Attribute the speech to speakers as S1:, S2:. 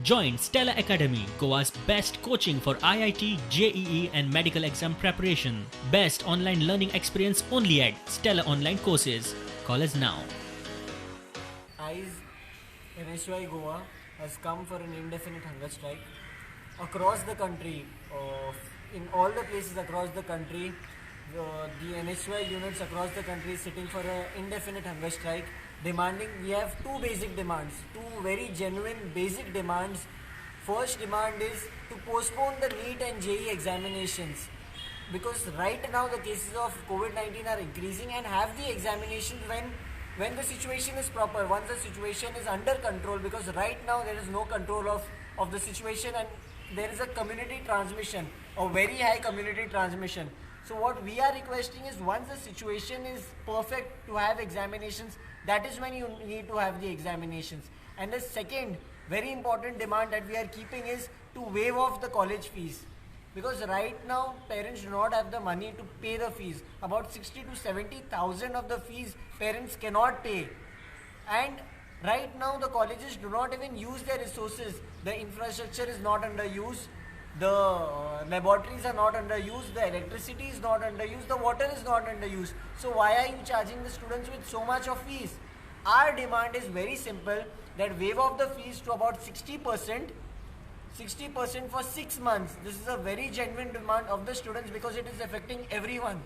S1: Join Stella Academy, Goa's best coaching for IIT, JEE, and medical exam preparation. Best online learning experience only at Stella Online Courses. Call us now.
S2: ICE NHY Goa has come for an indefinite hunger strike across the country. In all the places across the country, the NHY units across the country is sitting for an indefinite hunger strike, demanding. We have two basic demands, two very genuine basic demands. First demand is to postpone the NEET and JEE examinations, because right now the cases of COVID-19 are increasing, and have the examinations when the situation is proper, once the situation is under control, because right now there is no control of the situation, and there is a community transmission, a very high community transmission. So what we are requesting is, once the situation is perfect to have examinations, that is when you need to have the examinations. And the second very important demand that we are keeping is to waive off the college fees, because right now parents do not have the money to pay the fees. About 60 to 70,000 of the fees parents cannot pay, and right now the colleges do not even use their resources. The infrastructure is not under use, the laboratories are not under use, the electricity is not under use, the water is not under use. So why are you charging the students with so much of fees? Our demand is very simple, that waive off the fees to about 60% for 6 months. This is a very genuine demand of the students, because it is affecting everyone.